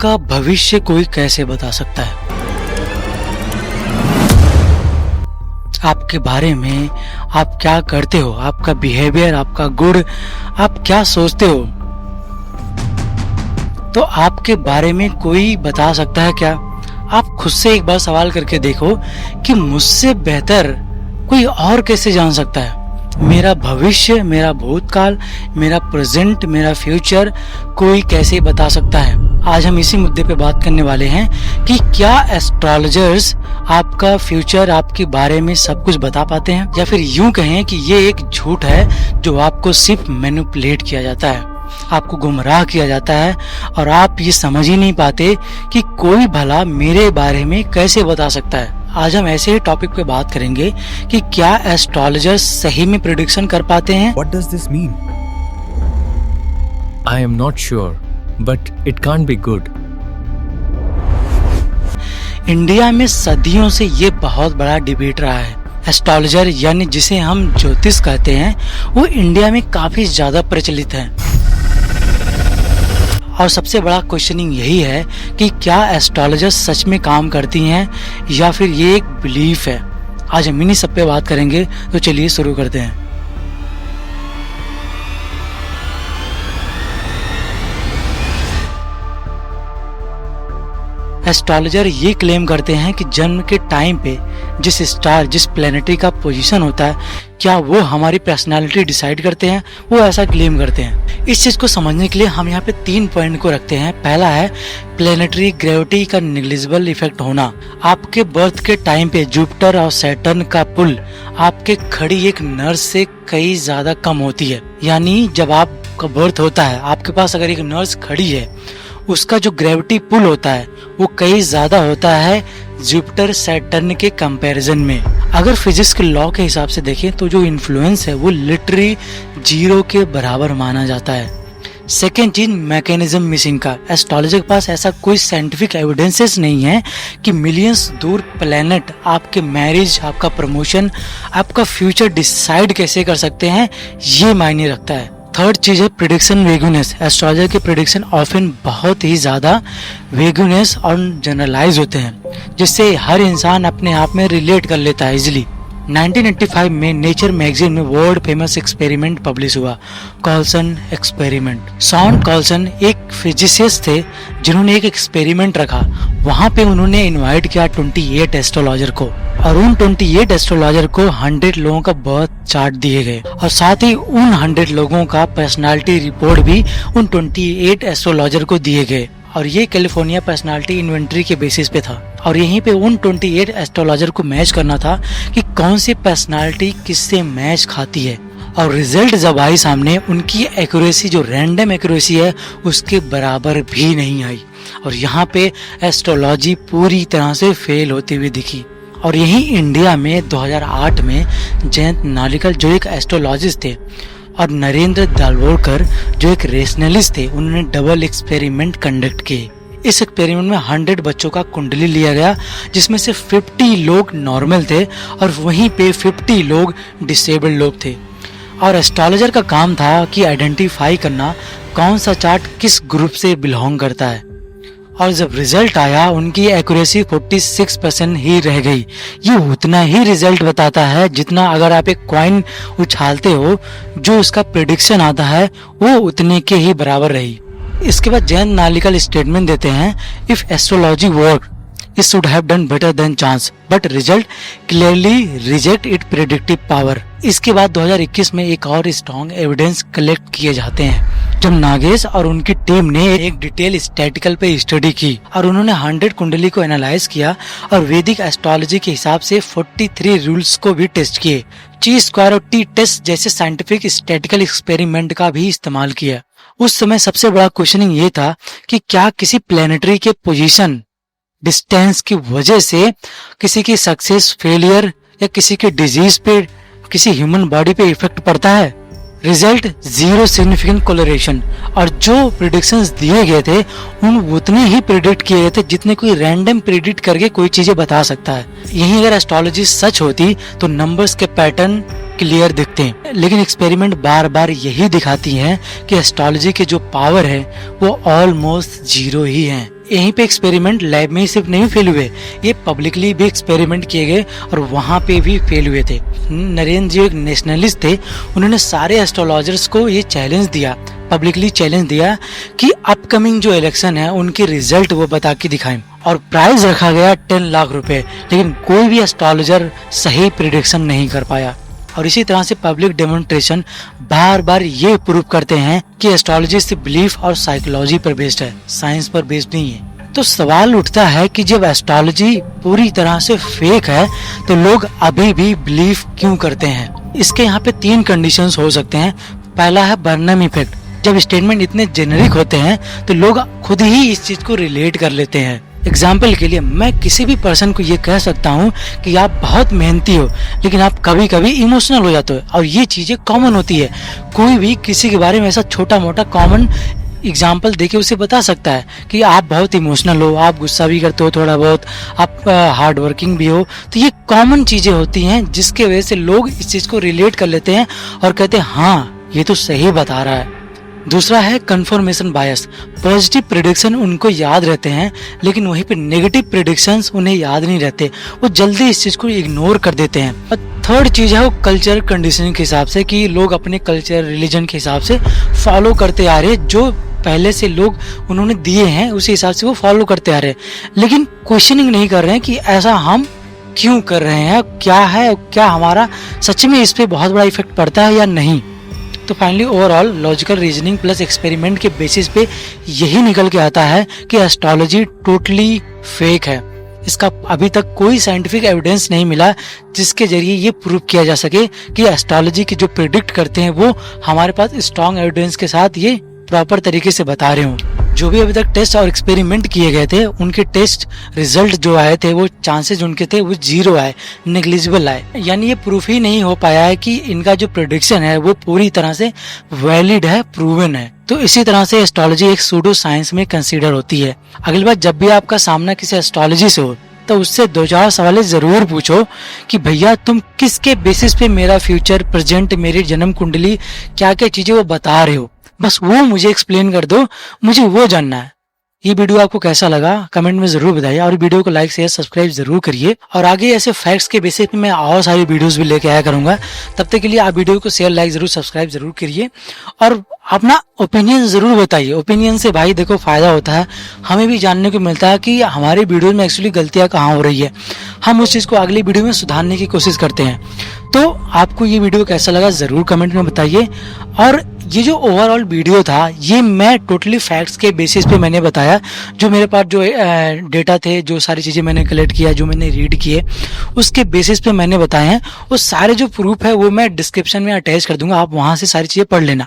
आपका भविष्य कोई कैसे बता सकता है? आपके बारे में आप क्या करते हो, आपका बिहेवियर, आपका गुण, आप क्या सोचते हो, तो आपके बारे में कोई बता सकता है क्या? आप खुद से एक बार सवाल करके देखो कि मुझसे बेहतर कोई और कैसे जान सकता है मेरा भविष्य, मेरा भूतकाल, मेरा प्रेजेंट, मेरा फ्यूचर कोई कैसे बता सकता है। आज हम इसी मुद्दे पे बात करने वाले हैं कि क्या एस्ट्रोलॉजर्स आपका फ्यूचर, आपके बारे में सब कुछ बता पाते हैं, या फिर यूं कहें कि ये एक झूठ है जो आपको सिर्फ मैनिपुलेट किया जाता है, आपको गुमराह किया जाता है और आप ये समझ ही नहीं पाते कि कोई भला मेरे बारे में कैसे बता सकता है। आज हम ऐसे ही टॉपिक पे बात करेंगे कि क्या एस्ट्रोलॉजर्स सही में प्रेडिक्शन कर पाते हैं। What does this mean? I am not sure, but it can't be good. India में सदियों से ये बहुत बड़ा डिबेट रहा है। एस्ट्रोलॉजर यानी जिसे हम ज्योतिष कहते हैं वो इंडिया में काफी ज्यादा प्रचलित है और सबसे बड़ा क्वेश्चनिंग यही है कि क्या एस्ट्रोलॉजर सच में काम करती हैं या फिर ये एक बिलीफ है। आज हम इन्हीं सब पे बात करेंगे, तो चलिए शुरू करते हैं। एस्ट्रोलॉजर ये क्लेम करते हैं कि जन्म के टाइम पे जिस स्टार, जिस प्लेनेटरी का पोजीशन होता है, क्या वो हमारी पर्सनालिटी डिसाइड करते हैं, वो ऐसा क्लेम करते हैं। इस चीज को समझने के लिए हम यहाँ पे 3 पॉइंट को रखते हैं। पहला है प्लेनेटरी ग्रेविटी का नेग्लिजिबल इफेक्ट होना। आपके बर्थ के टाइम पे जुपिटर और सैटर्न का पुल आपके खड़ी एक नर्स से कई ज्यादा कम होती है। यानी जब आपका बर्थ होता है, आपके पास अगर एक नर्स खड़ी है, उसका जो ग्रेविटी पुल होता है वो कई ज्यादा होता है जुपिटर सैटर्न के कंपैरिजन में। अगर फिजिक्स के लॉ के हिसाब से देखें तो जो इन्फ्लुएंस है वो लिटरली 0 के बराबर माना जाता है। सेकेंड चीज, मैकेनिज्म मिसिंग का। एस्ट्रोलॉजर के पास ऐसा कोई साइंटिफिक एविडेंसेस नहीं है कि मिलियंस दूर प्लेनेट आपके मैरिज, आपका प्रमोशन, आपका फ्यूचर डिसाइड कैसे कर सकते हैं, ये मायने रखता है। थर्ड चीज है प्रिडिक्शन वेगुनेस। एस्ट्रोलॉजर के प्रिडिक्शन ऑफन बहुत ही ज्यादा वेगुनेस और जनरलाइज होते हैं, जिससे हर इंसान अपने आप में रिलेट कर लेता है इजिली। 1985 में नेचर मैगजीन में वर्ल्ड फेमस एक्सपेरिमेंट पब्लिश हुआ, कार्लसन एक्सपेरिमेंट। शॉन कार्लसन एक फिजिसिस्ट थे जिन्होंने एक एक्सपेरिमेंट रखा। वहां पे उन्होंने इनवाइट किया 28 एस्ट्रोलॉजर को और उन 28 एस्ट्रोलॉजर को 100 लोगों का बर्थ चार्ट दिए गए और साथ ही उन 100 लोगों का पर्सनालिटी रिपोर्ट भी उन 28 एस्ट्रोलॉजर को दिए गए और ये कैलिफोर्निया पर्सनालिटी इन्वेंटरी के बेसिस पे था। और यहीं पे उन 28 एस्ट्रोलॉजर को मैच करना था कि कौन सी पर्सनालिटी किससे मैच खाती है। और रिजल्ट जब आई सामने, उनकी एक्यूरेसी, जो रैंडम एक्यूरेसी है, उसके बराबर भी नहीं आई और यहाँ पे एस्ट्रोलॉजी पूरी तरह से फेल होती हुई दिखी। और यही इंडिया में 2008 में जयंत नालिकल जो एक एस्ट्रोलॉजिस्ट थे और नरेंद्र दालवोरकर जो एक रेशनलिस्ट थे, उन्होंने डबल एक्सपेरिमेंट कंडक्ट किए। इस एक्सपेरिमेंट में 100 बच्चों का कुंडली लिया गया, जिसमें से 50 लोग नॉर्मल थे और वहीं पे 50 लोग डिसेबल्ड लोग थे। और एस्ट्रोलॉजर का काम था कि आइडेंटिफाई करना कौन सा चार्ट किस ग्रुप से बिलोंग करता है। और जब रिजल्ट आया, उनकी एक्यूरेसी 46% ही रह गई। ये उतना ही रिजल्ट बताता है जितना अगर आप एक कॉइन उछालते हो, जो उसका प्रेडिक्शन आता है वो उतने के ही बराबर रही। इसके बाद जयंत नालिकल स्टेटमेंट देते हैं, if astrology work it should have done better than chance, but result clearly reject its predictive power। इसके बाद 2021 में एक और स्ट्रॉन्ग एविडेंस कलेक्ट किए जाते हैं जब नागेश और उनकी टीम ने एक डिटेल स्टैटिकल पे स्टडी की और उन्होंने 100 कुंडली को एनालाइज किया और वैदिक एस्ट्रोलॉजी के हिसाब से 43 रूल्स को भी टेस्ट किए। ची स्क्वायर और टी टेस्ट जैसे साइंटिफिक स्टैटिकल एक्सपेरिमेंट का भी इस्तेमाल किया। उस समय सबसे बड़ा क्वेश्चनिंग ये था कि क्या किसी प्लेनेटरी के पोजीशन, डिस्टेंस की वजह से किसी की सक्सेस, फेलियर या किसी के डिजीज पे, किसी ह्यूमन बॉडी पे इफेक्ट पड़ता है। Result 0 significant correlation. और जो प्रिडिक्शंस दिए गए थे उन उतने ही प्रिडिक्ट किए गए थे जितने कोई रैंडम प्रिडिक्ट करके कोई चीजें बता सकता है। यही अगर एस्ट्रोलॉजी सच होती तो नंबर्स के पैटर्न क्लियर दिखते हैं, लेकिन एक्सपेरिमेंट बार बार यही दिखाती हैं कि एस्ट्रोलॉजी के जो पावर है वो ऑलमोस्ट जीरो ही है। यहीं पे एक्सपेरिमेंट लैब में ही सिर्फ नहीं फेल हुए, ये पब्लिकली भी एक्सपेरिमेंट किए गए और वहाँ पे भी फेल हुए थे। नरेंद्र जी एक नेशनलिस्ट थे, उन्होंने सारे एस्ट्रोलॉजर्स को ये चैलेंज दिया, पब्लिकली चैलेंज दिया कि अपकमिंग जो इलेक्शन है उनके रिजल्ट वो बता के दिखाएं, और प्राइज रखा गया 10 लाख रुपए। लेकिन कोई भी एस्ट्रोलॉजर सही प्रिडिक्शन नहीं कर पाया। और इसी तरह से पब्लिक डेमोन्स्ट्रेशन बार बार ये प्रूव करते हैं कि एस्ट्रोलॉजी सिर्फ बिलीफ और साइकोलॉजी पर बेस्ड है, साइंस पर बेस्ड नहीं है। तो सवाल उठता है कि जब एस्ट्रोलॉजी पूरी तरह से फेक है तो लोग अभी भी बिलीव क्यों करते हैं? इसके यहाँ पे 3 कंडीशंस हो सकते हैं। पहला है बर्नम इफेक्ट। जब स्टेटमेंट इतने जेनेरिक होते हैं तो लोग खुद ही इस चीज को रिलेट कर लेते हैं। एग्जाम्पल के लिए मैं किसी भी पर्सन को ये कह सकता हूँ कि आप बहुत मेहनती हो, लेकिन आप कभी कभी इमोशनल हो जाते हो, और ये चीजें कॉमन होती है। कोई भी किसी के बारे में ऐसा छोटा मोटा कॉमन एग्जाम्पल देके उसे बता सकता है कि आप बहुत इमोशनल हो, आप गुस्सा भी करते हो थोड़ा बहुत, आप हार्ड वर्किंग भी हो। तो ये कॉमन चीजें होती हैं जिसके वजह से लोग इस चीज को रिलेट कर लेते हैं और कहते हैं हाँ ये तो सही बता रहा है। दूसरा है कंफर्मेशन बायस। पॉजिटिव प्रेडिक्शन उनको याद रहते हैं, लेकिन वहीं पे नेगेटिव प्रेडिक्शंस उन्हें याद नहीं रहते, वो जल्दी इस चीज को इग्नोर कर देते हैं। और थर्ड चीज है वो कल्चर कंडीशनिंग के हिसाब से, कि लोग अपने कल्चर रिलीजन के हिसाब से फॉलो करते आ रहे, जो पहले से लोग उन्होंने दिए हैं उसी हिसाब से वो फॉलो करते आ रहे, लेकिन क्वेश्चनिंग नहीं कर रहे हैं कि ऐसा हम क्यों कर रहे हैं, क्या है, क्या हमारा सच में इस पे बहुत बड़ा इफेक्ट पड़ता है या नहीं। तो finally overall logical reasoning plus experiment के बेसिस पे यही निकल के आता है कि एस्ट्रोलॉजी टोटली फेक है। इसका अभी तक कोई साइंटिफिक एविडेंस नहीं मिला जिसके जरिए ये प्रूव किया जा सके कि एस्ट्रोलॉजी की जो प्रिडिक्ट करते हैं वो हमारे पास स्ट्रॉन्ग एविडेंस के साथ ये प्रॉपर तरीके से बता रहे हूँ। जो भी अभी तक टेस्ट और एक्सपेरिमेंट किए गए थे उनके टेस्ट रिजल्ट जो आए थे वो चांसेस उनके थे वो 0 आए, नेग्लिजिबल आए। यानी ये प्रूफ ही नहीं हो पाया है कि इनका जो प्रेडिक्शन है वो पूरी तरह से वैलिड है, प्रूवन है। तो इसी तरह से एस्ट्रोलॉजी एक सूडो साइंस में कंसीडर होती है। अगली बार जब भी आपका सामना किसी एस्ट्रोलॉजी से हो तो उससे 2-4 सवाल जरूर पूछो कि भैया तुम किसके बेसिस पे मेरा फ्यूचर, प्रेजेंट, मेरी जन्म कुंडली, क्या क्या चीजें वो बता रहे हो, बस वो मुझे एक्सप्लेन कर दो, मुझे वो जानना है। ये वीडियो आपको कैसा लगा कमेंट में जरूर बताइए, और वीडियो को लाइक शेयर सब्सक्राइब जरूर करिए। और आगे ऐसे फैक्ट्स के बेसिस पे मैं और सारी वीडियोस भी लेके आया करूंगा। तब तक के लिए आप वीडियो को शेयर लाइक जरूर सब्सक्राइब जरूर करिए और अपना ओपिनियन जरूर बताइए। ओपिनियन से भाई देखो फायदा होता है, हमें भी जानने को मिलता है कि हमारी वीडियो में एक्चुअली गलतियां कहाँ हो रही है, हम उस चीज को अगली वीडियो में सुधारने की कोशिश करते हैं। तो आपको ये वीडियो कैसा लगा जरूर कमेंट में बताइए। और ये जो ओवरऑल वीडियो था ये मैं टोटली फैक्ट्स के बेसिस पे मैंने बताया, जो मेरे पास जो डेटा थे, जो सारी चीजें मैंने कलेक्ट किया, जो मैंने रीड किए, उसके बेसिस पे मैंने बताए हैं। वो सारे जो प्रूफ है वो मैं डिस्क्रिप्शन में अटैच कर दूंगा, आप वहां से सारी चीजें पढ़ लेना।